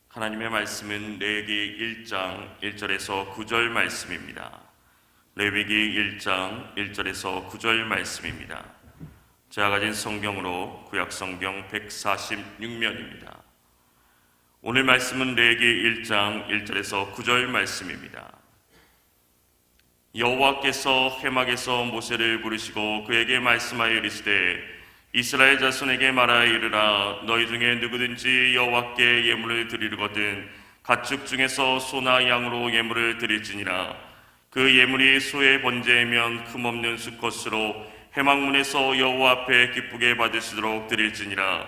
하나님의 말씀은 레위기 1장 1절에서 9절 말씀입니다. 레위기 1장 1절에서 9절 말씀입니다. 제가 가진 성경으로 구약성경 146면입니다. 오늘 말씀은 레위기 1장 1절에서 9절 말씀입니다. 여호와께서 회막에서 모세를 부르시고 그에게 말씀하여 이르시되 이스라엘 자손에게 말하여 이르라. 너희 중에 누구든지 여호와께 예물을 드리거든 가축 중에서 소나 양으로 예물을 드릴지니라. 그 예물이 소의 번제이면 흠없는 수컷으로 회막문에서 여호와 앞에 기쁘게 받으시도록 드릴지니라.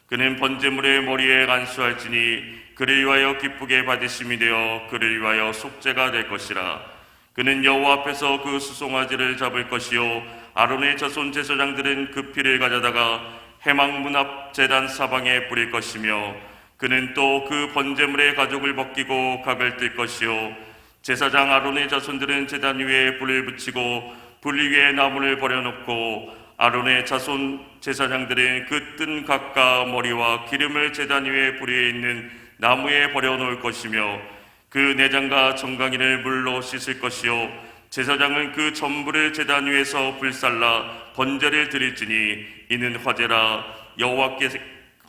그는 번제물의 머리에 안수할지니 그를 위하여 기쁘게 받으심이 되어 그를 위하여 속죄가 될 것이라. 그는 여호와 앞에서 그 수송아지를 잡을 것이요 아론의 자손 제사장들은 그 피를 가져다가 회막문 앞 제단 사방에 뿌릴 것이며 그는 또 그 번제물의 가죽을 벗기고 각을 뜰 것이요 제사장 아론의 자손들은 제단 위에 불을 붙이고 불 위에 나무를 버려놓고 아론의 자손 제사장들은 그 뜬 각과 머리와 기름을 제단 위에 불에 있는 나무에 버려놓을 것이며 그 내장과 정강이를 물로 씻을 것이요 제사장은 그 전부를 제단 위에서 불살라 번제를 드릴지니 이는 화제라 여호와께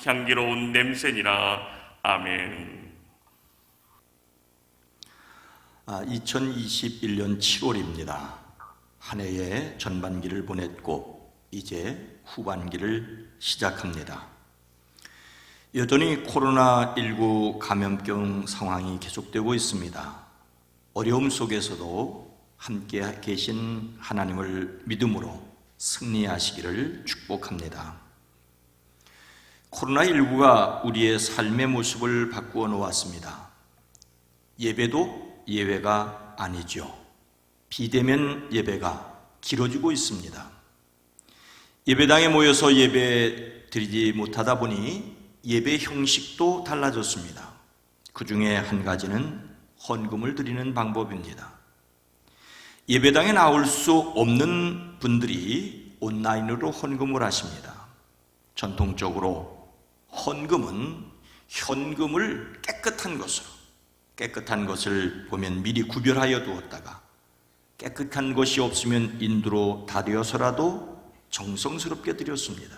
향기로운 냄새니라. 아멘. 2021년 7월입니다. 한 해의 전반기를 보냈고 이제 후반기를 시작합니다. 여전히 코로나19 감염병 상황이 계속되고 있습니다. 어려움 속에서도 함께 계신 하나님을 믿음으로 승리하시기를 축복합니다. 코로나19가 우리의 삶의 모습을 바꾸어 놓았습니다. 예배도 예외가 아니죠. 비대면 예배가 길어지고 있습니다. 예배당에 모여서 예배 드리지 못하다 보니 예배 형식도 달라졌습니다. 그 중에 한 가지는 헌금을 드리는 방법입니다. 예배당에 나올 수 없는 분들이 온라인으로 헌금을 하십니다. 전통적으로 헌금은 현금을 깨끗한 것을 보면 미리 구별하여 두었다가 깨끗한 것이 없으면 인두로 다려서라도 정성스럽게 드렸습니다.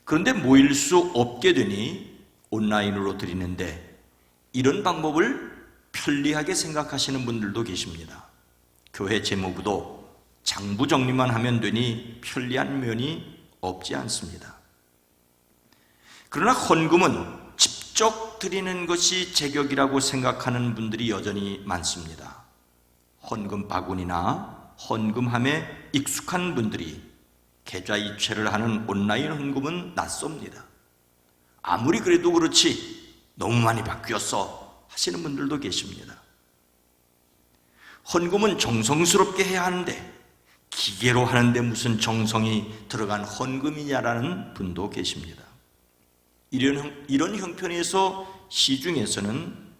그런데 모일 수 없게 되니 온라인으로 드리는데 이런 방법을 편리하게 생각하시는 분들도 계십니다. 교회 재무부도 장부 정리만 하면 되니 편리한 면이 없지 않습니다. 그러나 헌금은 직접 드리는 것이 제격이라고 생각하는 분들이 여전히 많습니다. 헌금 바구니나 헌금함에 익숙한 분들이 계좌 이체를 하는 온라인 헌금은 낯섭니다. 아무리 그래도 그렇지 너무 많이 바뀌었어 하시는 분들도 계십니다. 헌금은 정성스럽게 해야 하는데 기계로 하는데 무슨 정성이 들어간 헌금이냐라는 분도 계십니다. 이런 형편에서 시중에서는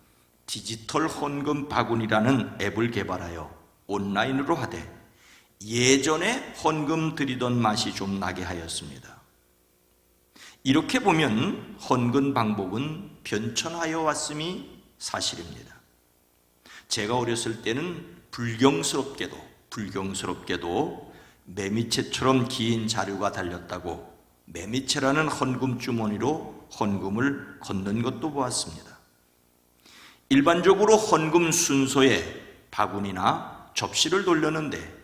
디지털 헌금 바구니라는 앱을 개발하여 온라인으로 하되 예전에 헌금 드리던 맛이 좀 나게 하였습니다. 이렇게 보면 헌금 방법은 변천하여 왔음이 사실입니다. 제가 어렸을 때는 불경스럽게도 매미채처럼 긴 자루가 달렸다고 매미채라는 헌금 주머니로 헌금을 건넌 것도 보았습니다. 일반적으로 헌금 순서에 바구니나 접시를 돌렸는데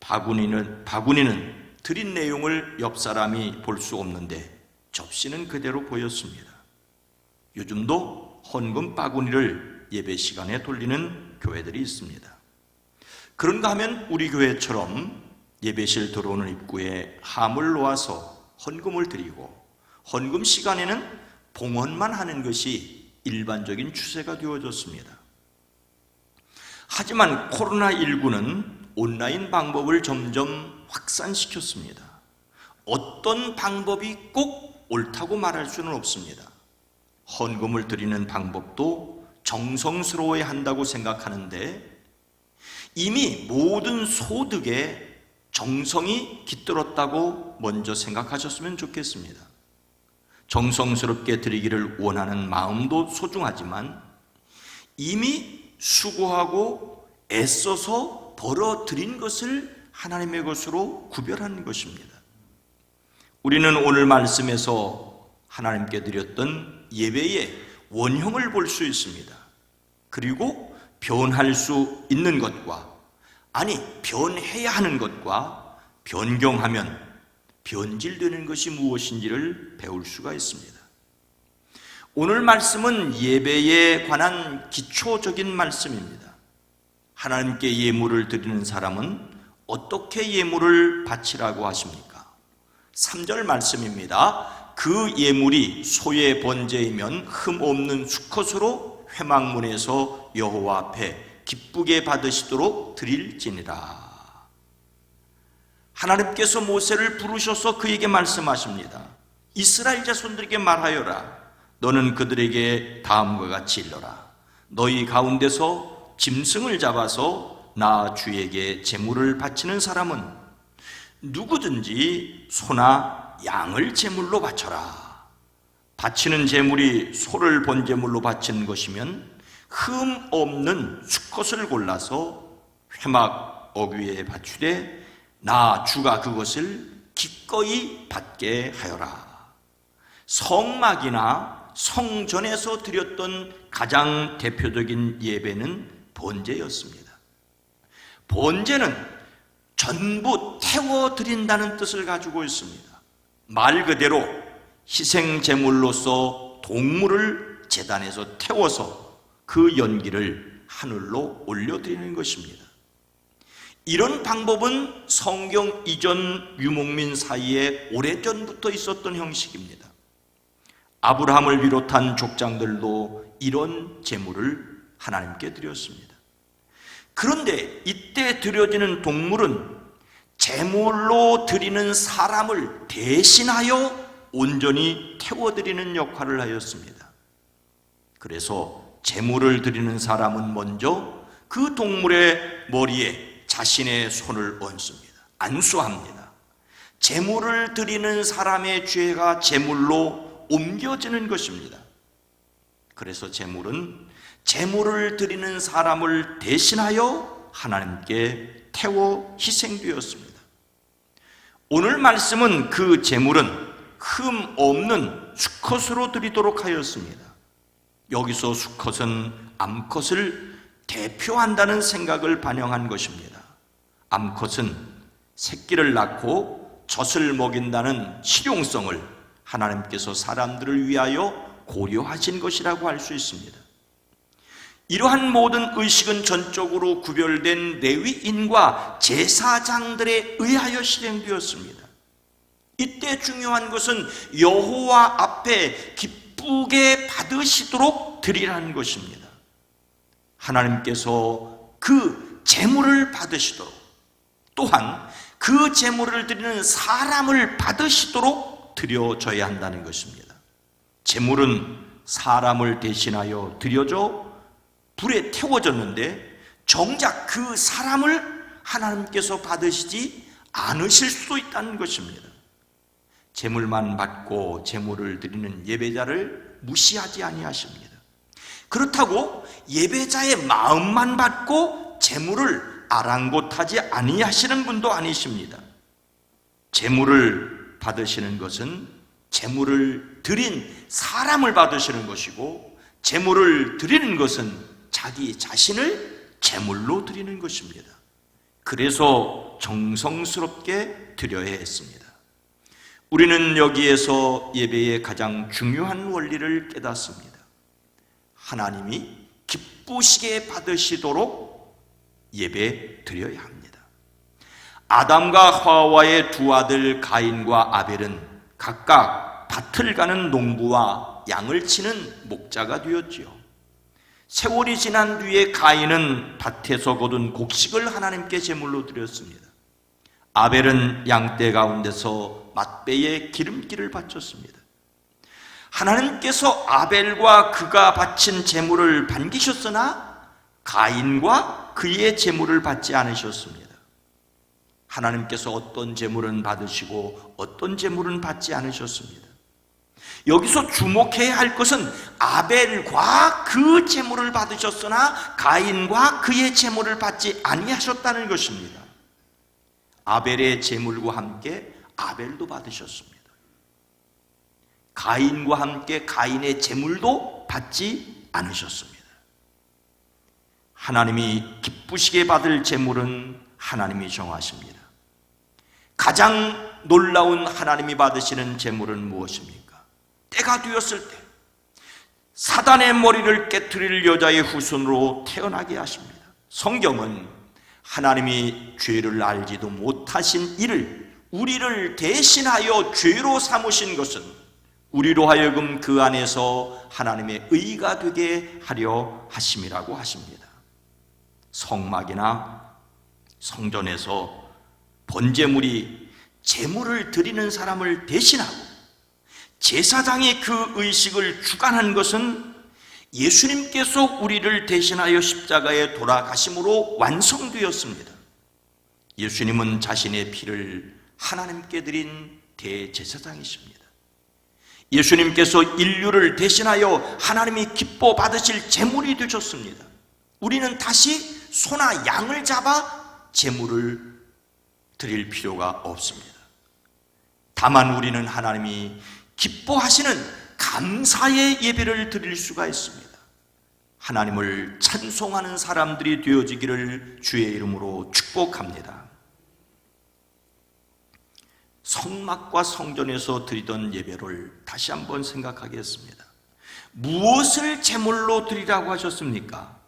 바구니는 드린 내용을 옆 사람이 볼 수 없는데 접시는 그대로 보였습니다. 요즘도 헌금 바구니를 예배 시간에 돌리는 교회들이 있습니다. 그런가 하면 우리 교회처럼 예배실 들어오는 입구에 함을 놓아서 헌금을 드리고 헌금 시간에는 봉헌만 하는 것이 일반적인 추세가 되어졌습니다. 하지만 코로나19는 온라인 방법을 점점 확산시켰습니다. 어떤 방법이 꼭 옳다고 말할 수는 없습니다. 헌금을 드리는 방법도 정성스러워야 한다고 생각하는데 이미 모든 소득에 정성이 깃들었다고 먼저 생각하셨으면 좋겠습니다. 정성스럽게 드리기를 원하는 마음도 소중하지만 이미 수고하고 애써서 벌어들인 것을 하나님의 것으로 구별하는 것입니다. 우리는 오늘 말씀에서 하나님께 드렸던 예배의 원형을 볼 수 있습니다. 그리고 변할 수 있는 것과, 아니 변해야 하는 것과 변경하면 변질되는 것이 무엇인지를 배울 수가 있습니다. 오늘 말씀은 예배에 관한 기초적인 말씀입니다. 하나님께 예물을 드리는 사람은 어떻게 예물을 바치라고 하십니까? 3절 말씀입니다. 그 예물이 소의 번제이면 흠 없는 수컷으로 회막문에서 여호와 앞에 기쁘게 받으시도록 드릴지니라. 하나님께서 모세를 부르셔서 그에게 말씀하십니다. 이스라엘 자손들에게 말하여라. 너는 그들에게 다음과 같이 일러라. 너희 가운데서 짐승을 잡아서 나 주에게 제물을 바치는 사람은 누구든지 소나 양을 제물로 바쳐라. 바치는 제물이 소를 번제물로 바치는 것이면 흠 없는 수컷을 골라서 회막 어귀에 바치되 나 주가 그것을 기꺼이 받게 하여라. 성막이나 성전에서 드렸던 가장 대표적인 예배는 번제였습니다. 번제는 전부 태워드린다는 뜻을 가지고 있습니다. 말 그대로 희생제물로서 동물을 제단에서 태워서 그 연기를 하늘로 올려드리는 것입니다. 이런 방법은 성경 이전 유목민 사이에 오래전부터 있었던 형식입니다. 아브라함을 비롯한 족장들도 이런 제물을 하나님께 드렸습니다. 그런데 이때 드려지는 동물은 제물로 드리는 사람을 대신하여 온전히 태워드리는 역할을 하였습니다. 그래서 제물을 드리는 사람은 먼저 그 동물의 머리에 자신의 손을 얹습니다. 안수합니다. 제물을 드리는 사람의 죄가 제물로 옮겨지는 것입니다. 그래서 제물은 제물을 드리는 사람을 대신하여 하나님께 태워 희생되었습니다. 오늘 말씀은 그 제물은 흠 없는 수컷으로 드리도록 하였습니다. 여기서 수컷은 암컷을 대표한다는 생각을 반영한 것입니다. 암컷은 새끼를 낳고 젖을 먹인다는 실용성을 하나님께서 사람들을 위하여 고려하신 것이라고 할 수 있습니다. 이러한 모든 의식은 전적으로 구별된 레위인과 제사장들에 의하여 실행되었습니다. 이때 중요한 것은 여호와 앞에 기쁘게 받으시도록 드리라는 것입니다. 하나님께서 그 제물을 받으시도록, 또한 그 제물을 드리는 사람을 받으시도록 드려져야 한다는 것입니다. 제물은 사람을 대신하여 드려져 불에 태워졌는데 정작 그 사람을 하나님께서 받으시지 않으실 수도 있다는 것입니다. 제물만 받고 제물을 드리는 예배자를 무시하지 아니하십니다. 그렇다고 예배자의 마음만 받고 제물을 아랑곳하지 아니하시는 분도 아니십니다. 제물을 받으시는 것은 제물을 드린 사람을 받으시는 것이고, 제물을 드리는 것은 자기 자신을 제물로 드리는 것입니다. 그래서 정성스럽게 드려야 했습니다. 우리는 여기에서 예배의 가장 중요한 원리를 깨닫습니다. 하나님이 기쁘시게 받으시도록 예배 드려야 합니다. 아담과 하와의 두 아들 가인과 아벨은 각각 밭을 가는 농부와 양을 치는 목자가 되었지요. 세월이 지난 뒤에 가인은 밭에서 거둔 곡식을 하나님께 제물로 드렸습니다. 아벨은 양떼 가운데서 맛배의 기름기를 바쳤습니다. 하나님께서 아벨과 그가 바친 제물을 반기셨으나 가인과 그의 제물을 받지 않으셨습니다. 하나님께서 어떤 제물은 받으시고 어떤 제물은 받지 않으셨습니다. 여기서 주목해야 할 것은 아벨과 그 제물을 받으셨으나 가인과 그의 제물을 받지 아니하셨다는 것입니다. 아벨의 제물과 함께 아벨도 받으셨습니다. 가인과 함께 가인의 제물도 받지 않으셨습니다. 하나님이 기쁘시게 받을 제물은 하나님이 정하십니다. 가장 놀라운 하나님이 받으시는 제물은 무엇입니까? 때가 되었을 때 사단의 머리를 깨트릴 여자의 후손으로 태어나게 하십니다. 성경은 하나님이 죄를 알지도 못하신 이를 우리를 대신하여 죄로 삼으신 것은 우리로 하여금 그 안에서 하나님의 의가 되게 하려 하심이라고 하십니다. 성막이나 성전에서 번제물이 제물을 드리는 사람을 대신하고 제사장이 그 의식을 주관한 것은 예수님께서 우리를 대신하여 십자가에 돌아가심으로 완성되었습니다. 예수님은 자신의 피를 하나님께 드린 대제사장이십니다. 예수님께서 인류를 대신하여 하나님이 기뻐 받으실 제물이 되셨습니다. 우리는 다시 소나 양을 잡아 제물을 드릴 필요가 없습니다. 다만 우리는 하나님이 기뻐하시는 감사의 예배를 드릴 수가 있습니다. 하나님을 찬송하는 사람들이 되어지기를 주의 이름으로 축복합니다. 성막과 성전에서 드리던 예배를 다시 한번 생각하겠습니다. 무엇을 제물로 드리라고 하셨습니까?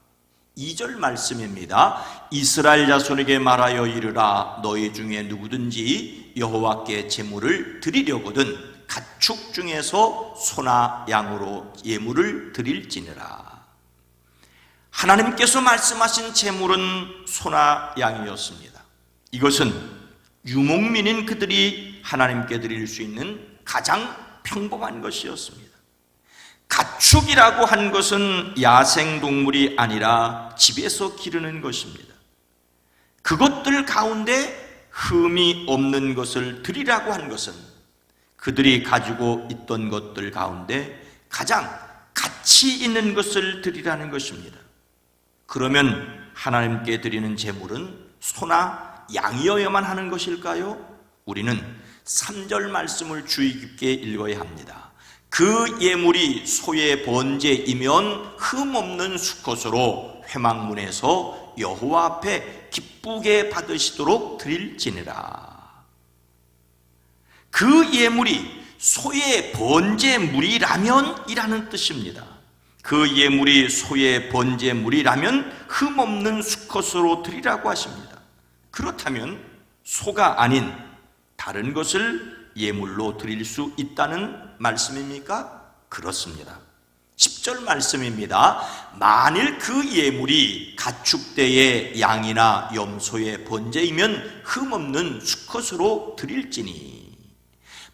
2절 말씀입니다. 이스라엘 자손에게 말하여 이르라. 너희 중에 누구든지 여호와께 제물을 드리려거든 가축 중에서 소나 양으로 예물을 드릴지니라. 하나님께서 말씀하신 제물은 소나 양이었습니다. 이것은 유목민인 그들이 하나님께 드릴 수 있는 가장 평범한 것이었습니다. 가축이라고 한 것은 야생동물이 아니라 집에서 기르는 것입니다. 그것들 가운데 흠이 없는 것을 드리라고 한 것은 그들이 가지고 있던 것들 가운데 가장 가치 있는 것을 드리라는 것입니다. 그러면 하나님께 드리는 제물은 소나 양이어야만 하는 것일까요? 우리는 3절 말씀을 주의 깊게 읽어야 합니다. 그 예물이 소의 번제이면 흠없는 수컷으로 회막문에서 여호와 앞에 기쁘게 받으시도록 드릴지니라. 그 예물이 소의 번제물이라면 이라는 뜻입니다. 그 예물이 소의 번제물이라면 흠없는 수컷으로 드리라고 하십니다. 그렇다면 소가 아닌 다른 것을 예물로 드릴 수 있다는 말씀입니까? 그렇습니다. 10절 말씀입니다. 만일 그 예물이 가축대의 양이나 염소의 번제이면 흠없는 수컷으로 드릴지니.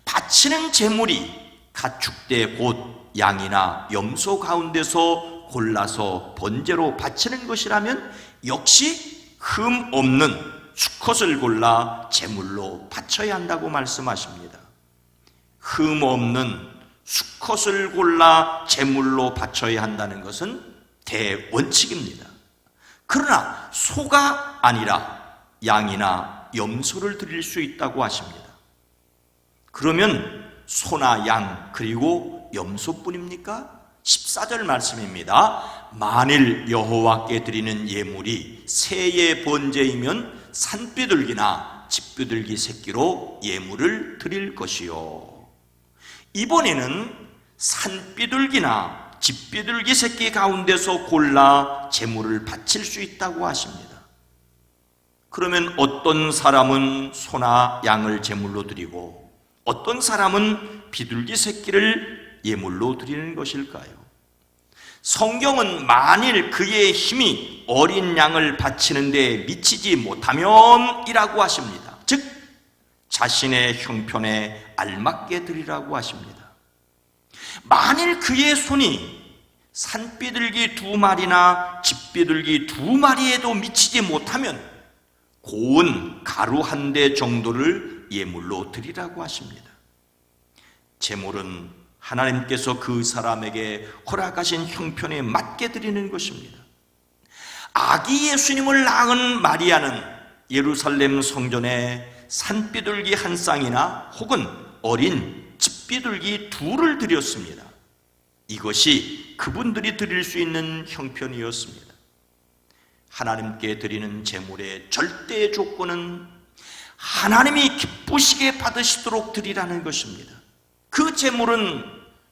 바치는 제물이 가축대 곧 양이나 염소 가운데서 골라서 번제로 바치는 것이라면 역시 흠 없는 수컷을 골라 제물로 바쳐야 한다고 말씀하십니다. 흠 없는 수컷을 골라 제물로 바쳐야 한다는 것은 대원칙입니다. 그러나 소가 아니라 양이나 염소를 드릴 수 있다고 하십니다. 그러면 소나 양 그리고 염소뿐입니까? 14절 말씀입니다. 만일 여호와께 드리는 예물이 새의 번제이면 산비둘기나 집비둘기 새끼로 예물을 드릴 것이요. 이번에는 산비둘기나 집비둘기 새끼 가운데서 골라 제물을 바칠 수 있다고 하십니다. 그러면 어떤 사람은 소나 양을 제물로 드리고 어떤 사람은 비둘기 새끼를 예물로 드리는 것일까요? 성경은 만일 그의 힘이 어린 양을 바치는 데 미치지 못하면 이라고 하십니다. 즉 자신의 형편에 알맞게 드리라고 하십니다. 만일 그의 손이 산비둘기 2마리나 집비둘기 2마리에도 미치지 못하면 고운 가루 1대 정도를 예물로 드리라고 하십니다. 제물은 하나님께서 그 사람에게 허락하신 형편에 맞게 드리는 것입니다. 아기 예수님을 낳은 마리아는 예루살렘 성전에 산비둘기 한 쌍이나 혹은 어린 집비둘기 둘을 드렸습니다. 이것이 그분들이 드릴 수 있는 형편이었습니다. 하나님께 드리는 제물의 절대 조건은 하나님이 기쁘시게 받으시도록 드리라는 것입니다. 그 제물은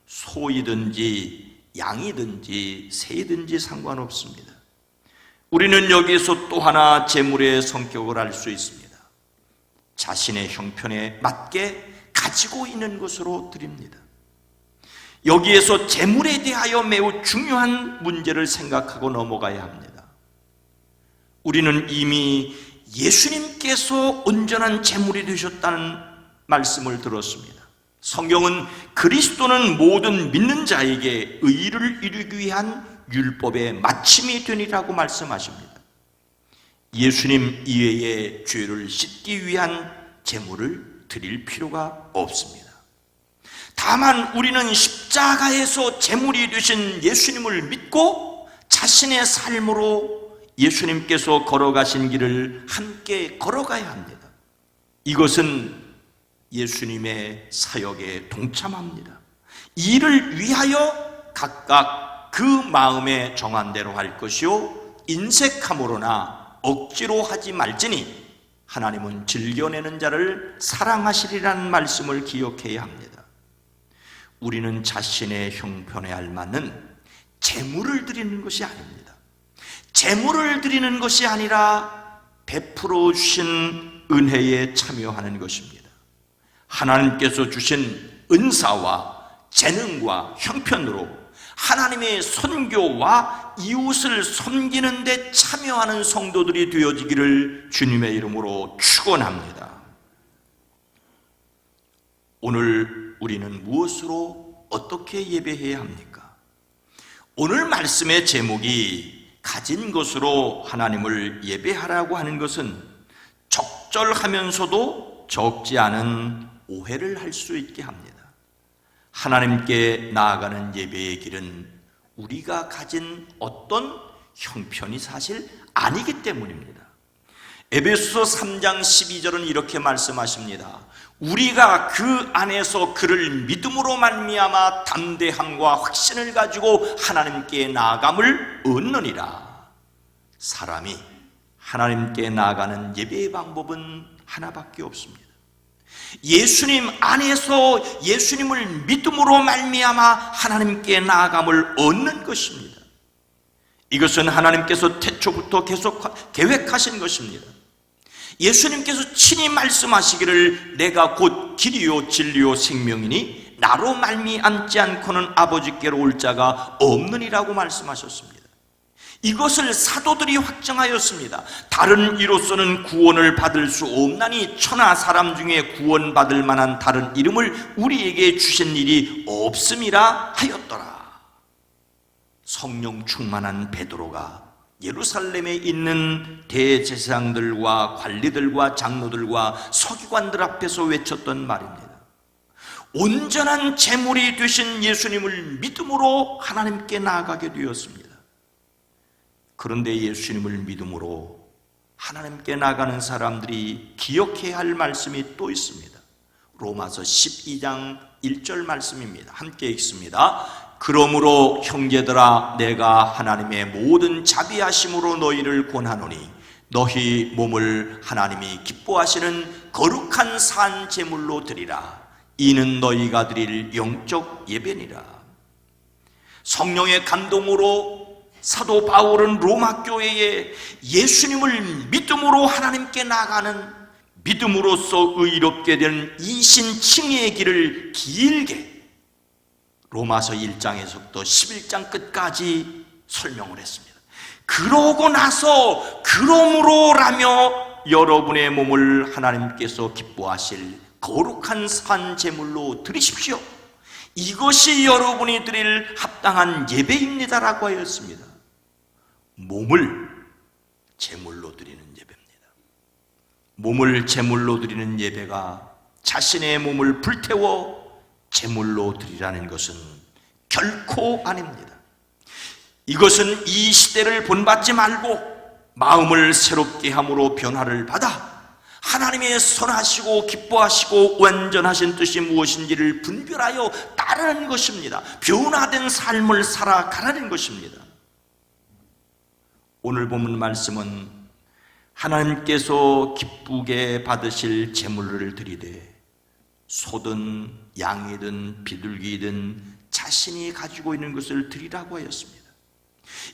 소이든지 양이든지 새이든지 상관없습니다. 우리는 여기에서 또 하나 제물의 성격을 알 수 있습니다. 자신의 형편에 맞게 가지고 있는 것으로 드립니다. 여기에서 제물에 대하여 매우 중요한 문제를 생각하고 넘어가야 합니다. 우리는 이미 예수님께서 온전한 제물이 되셨다는 말씀을 들었습니다. 성경은 그리스도는 모든 믿는 자에게 의를 이루기 위한 율법의 마침이 되니라고 말씀하십니다. 예수님 이외에 죄를 씻기 위한 제물을 드릴 필요가 없습니다. 다만 우리는 십자가에서 제물이 되신 예수님을 믿고 자신의 삶으로 예수님께서 걸어가신 길을 함께 걸어가야 합니다. 이것은 예수님의 사역에 동참합니다. 이를 위하여 각각 그 마음에 정한 대로 할 것이요 인색함으로나 억지로 하지 말지니 하나님은 즐겨내는 자를 사랑하시리라는 말씀을 기억해야 합니다. 우리는 자신의 형편에 알맞는 제물을 드리는 것이 아닙니다. 제물을 드리는 것이 아니라 베풀어 주신 은혜에 참여하는 것입니다. 하나님께서 주신 은사와 재능과 형편으로 하나님의 선교와 이웃을 섬기는 데 참여하는 성도들이 되어지기를 주님의 이름으로 축원합니다. 오늘 우리는 무엇으로 어떻게 예배해야 합니까? 오늘 말씀의 제목이 가진 것으로 하나님을 예배하라고 하는 것은 적절하면서도 적지 않은 오해를 할 수 있게 합니다. 하나님께 나아가는 예배의 길은 우리가 가진 어떤 형편이 사실 아니기 때문입니다. 에베소서 3장 12절은 이렇게 말씀하십니다. 우리가 그 안에서 그를 믿음으로 말미암아 담대함과 확신을 가지고 하나님께 나아감을 얻느니라. 사람이 하나님께 나아가는 예배의 방법은 하나밖에 없습니다. 예수님 안에서 예수님을 믿음으로 말미암아 하나님께 나아감을 얻는 것입니다. 이것은 하나님께서 태초부터 계속 계획하신 것입니다. 예수님께서 친히 말씀하시기를 내가 곧 길이요 진리요 생명이니 나로 말미암지 않고는 아버지께로 올 자가 없느니라고 말씀하셨습니다. 이것을 사도들이 확정하였습니다. 다른 이로서는 구원을 받을 수 없나니 천하 사람 중에 구원받을 만한 다른 이름을 우리에게 주신 일이 없음이라 하였더라. 성령 충만한 베드로가 예루살렘에 있는 대제사장들과 관리들과 장로들과 서기관들 앞에서 외쳤던 말입니다. 온전한 제물이 되신 예수님을 믿음으로 하나님께 나아가게 되었습니다. 그런데 예수님을 믿음으로 하나님께 나가는 사람들이 기억해야 할 말씀이 또 있습니다. 로마서 12장 1절 말씀입니다. 함께 읽습니다. 그러므로 형제들아 내가 하나님의 모든 자비하심으로 너희를 권하노니 너희 몸을 하나님이 기뻐하시는 거룩한 산 제물로 드리라. 이는 너희가 드릴 영적 예배니라. 성령의 감동으로 사도 바울은 로마 교회에 예수님을 믿음으로 하나님께 나가는 믿음으로써 의롭게 된 이신칭의의 길을 길게 로마서 1장에서부터 11장 끝까지 설명을 했습니다. 그러고 나서 그러므로라며 여러분의 몸을 하나님께서 기뻐하실 거룩한 산 제물로 드리십시오. 이것이 여러분이 드릴 합당한 예배입니다라고 하였습니다. 몸을 제물로 드리는 예배입니다. 몸을 제물로 드리는 예배가 자신의 몸을 불태워 제물로 드리라는 것은 결코 아닙니다. 이것은 이 시대를 본받지 말고 마음을 새롭게 함으로 변화를 받아 하나님의 선하시고 기뻐하시고 완전하신 뜻이 무엇인지를 분별하여 따르는 것입니다. 변화된 삶을 살아가라는 것입니다. 오늘 본문 말씀은 하나님께서 기쁘게 받으실 제물을 드리되 소든 양이든 비둘기든 자신이 가지고 있는 것을 드리라고 하였습니다.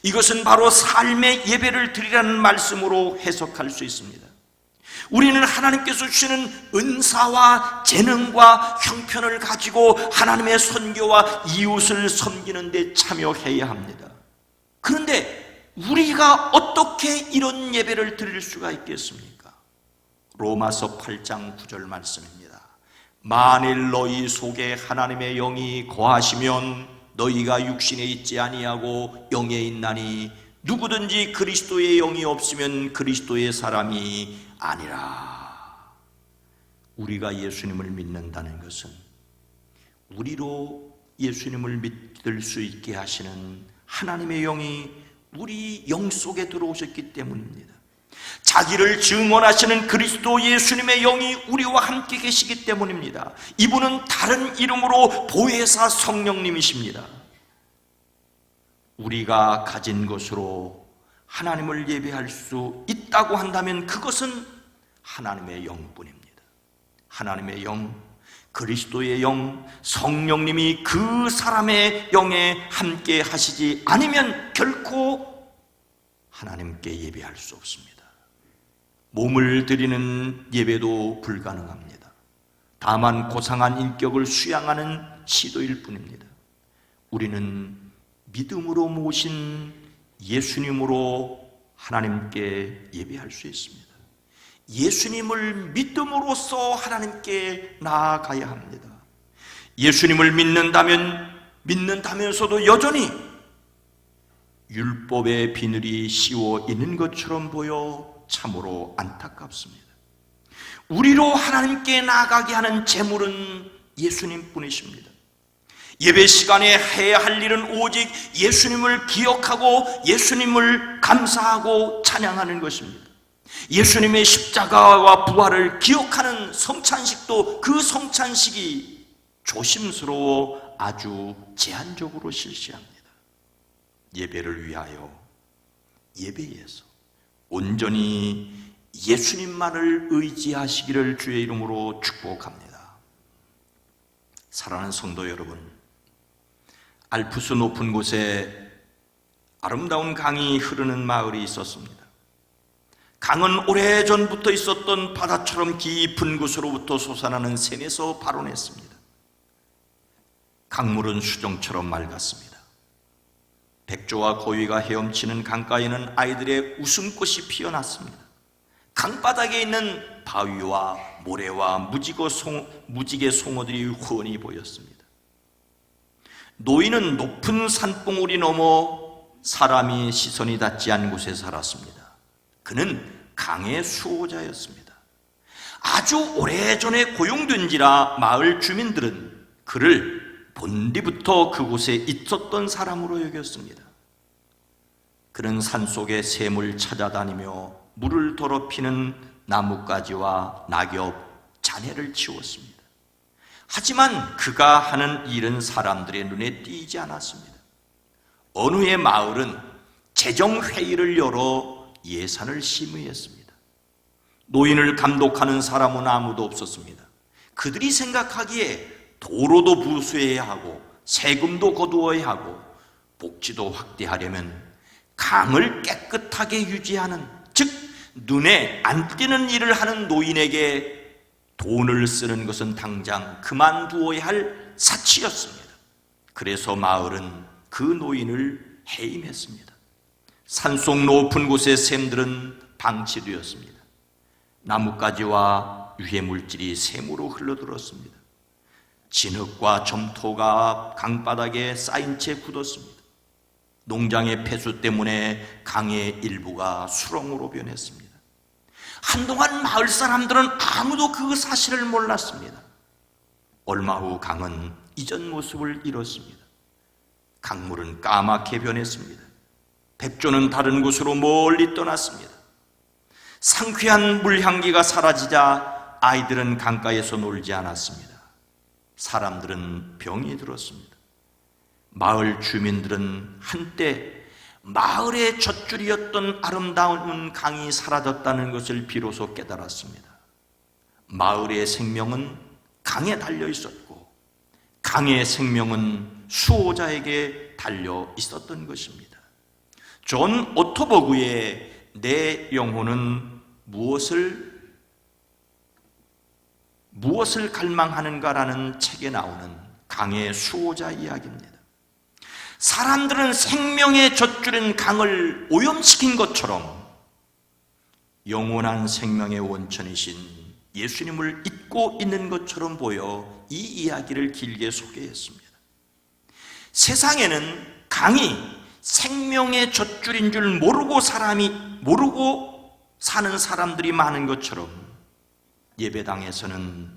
이것은 바로 삶의 예배를 드리라는 말씀으로 해석할 수 있습니다. 우리는 하나님께서 주시는 은사와 재능과 형편을 가지고 하나님의 선교와 이웃을 섬기는 데 참여해야 합니다. 그런데 우리가 어떻게 이런 예배를 드릴 수가 있겠습니까? 로마서 8장 9절 말씀입니다. 만일 너희 속에 하나님의 영이 거하시면 너희가 육신에 있지 아니하고 영에 있나니 누구든지 그리스도의 영이 없으면 그리스도의 사람이 아니라. 우리가 예수님을 믿는다는 것은 우리로 예수님을 믿을 수 있게 하시는 하나님의 영이 우리 영 속에 들어오셨기 때문입니다. 자기를 증언하시는 그리스도 예수님의 영이 우리와 함께 계시기 때문입니다. 이분은 다른 이름으로 보혜사 성령님이십니다. 우리가 가진 것으로 하나님을 예배할 수 있다고 한다면 그것은 하나님의 영뿐입니다. 하나님의 영, 그리스도의 영, 성령님이 그 사람의 영에 함께 하시지 않으면 결코 하나님께 예배할 수 없습니다. 몸을 드리는 예배도 불가능합니다. 다만 고상한 인격을 수양하는 시도일 뿐입니다. 우리는 믿음으로 모신 예수님으로 하나님께 예배할 수 있습니다. 예수님을 믿음으로써 하나님께 나아가야 합니다. 예수님을 믿는다면서도 여전히 율법의 비늘이 씌워 있는 것처럼 보여 참으로 안타깝습니다. 우리로 하나님께 나아가게 하는 제물은 예수님뿐이십니다. 예배 시간에 해야 할 일은 오직 예수님을 기억하고 예수님을 감사하고 찬양하는 것입니다. 예수님의 십자가와 부활을 기억하는 성찬식도 그 성찬식이 조심스러워 아주 제한적으로 실시합니다. 예배를 위하여 예배에서 온전히 예수님만을 의지하시기를 주의 이름으로 축복합니다. 사랑하는 성도 여러분, 알프스 높은 곳에 아름다운 강이 흐르는 마을이 있었습니다. 강은 오래전부터 있었던 바다처럼 깊은 곳으로부터 솟아나는 샘에서 발원했습니다. 강물은 수정처럼 맑았습니다. 백조와 고위가 헤엄치는 강가에는 아이들의 웃음꽃이 피어났습니다. 강바닥에 있는 바위와 모래와 무지개 송어들이 훤히 보였습니다. 노인은 높은 산봉우리 넘어 사람이 시선이 닿지 않은 곳에 살았습니다. 그는 강의 수호자였습니다. 아주 오래전에 고용된지라 마을 주민들은 그를 본디부터 그곳에 있었던 사람으로 여겼습니다. 그는 산속의 샘을 찾아다니며 물을 더럽히는 나뭇가지와 낙엽, 잔해를 치웠습니다. 하지만 그가 하는 일은 사람들의 눈에 띄지 않았습니다. 어느 해 마을은 재정회의를 열어 예산을 심의했습니다. 노인을 감독하는 사람은 아무도 없었습니다. 그들이 생각하기에 도로도 부수해야 하고 세금도 거두어야 하고 복지도 확대하려면 강을 깨끗하게 유지하는, 즉 눈에 안 띄는 일을 하는 노인에게 돈을 쓰는 것은 당장 그만두어야 할 사치였습니다. 그래서 마을은 그 노인을 해임했습니다. 산속 높은 곳의 샘들은 방치되었습니다. 나뭇가지와 유해물질이 샘으로 흘러들었습니다. 진흙과 점토가 강바닥에 쌓인 채 굳었습니다. 농장의 폐수 때문에 강의 일부가 수렁으로 변했습니다. 한동안 마을 사람들은 아무도 그 사실을 몰랐습니다. 얼마 후 강은 이전 모습을 잃었습니다. 강물은 까맣게 변했습니다. 백조는 다른 곳으로 멀리 떠났습니다. 상쾌한 물향기가 사라지자 아이들은 강가에서 놀지 않았습니다. 사람들은 병이 들었습니다. 마을 주민들은 한때 마을의 젖줄이었던 아름다운 강이 사라졌다는 것을 비로소 깨달았습니다. 마을의 생명은 강에 달려 있었고 강의 생명은 수호자에게 달려 있었던 것입니다. 존 오토버그의 내 영혼은 무엇을 갈망하는가라는 책에 나오는 강의 수호자 이야기입니다. 사람들은 생명의 젖줄인 강을 오염시킨 것처럼 영원한 생명의 원천이신 예수님을 잊고 있는 것처럼 보여 이 이야기를 길게 소개했습니다. 세상에는 강이 생명의 젖줄인 줄 모르고 사는 사람들이 많은 것처럼 예배당에서는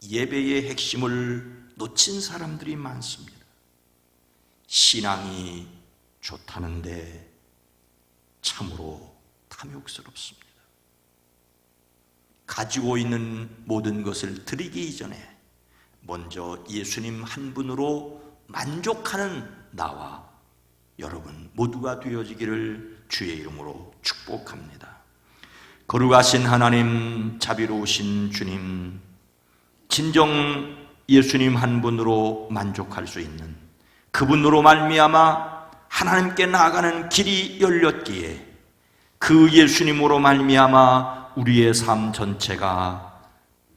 예배의 핵심을 놓친 사람들이 많습니다. 신앙이 좋다는데 참으로 탐욕스럽습니다. 가지고 있는 모든 것을 드리기 이전에 먼저 예수님 한 분으로 만족하는 나와 여러분 모두가 되어지기를 주의 이름으로 축복합니다. 거룩하신 하나님, 자비로우신 주님, 진정 예수님 한 분으로 만족할 수 있는 그분으로 말미암아 하나님께 나아가는 길이 열렸기에 그 예수님으로 말미암아 우리의 삶 전체가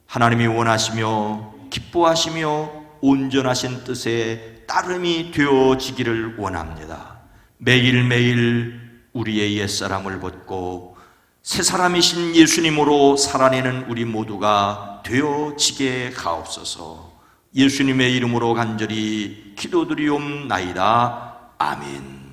하나님이 원하시며 기뻐하시며 온전하신 뜻에 따름이 되어지기를 원합니다. 매일매일 우리의 옛사람을 벗고 새 사람이신 예수님으로 살아내는 우리 모두가 되어지게 하옵소서. 예수님의 이름으로 간절히 기도드리옵나이다. 아멘.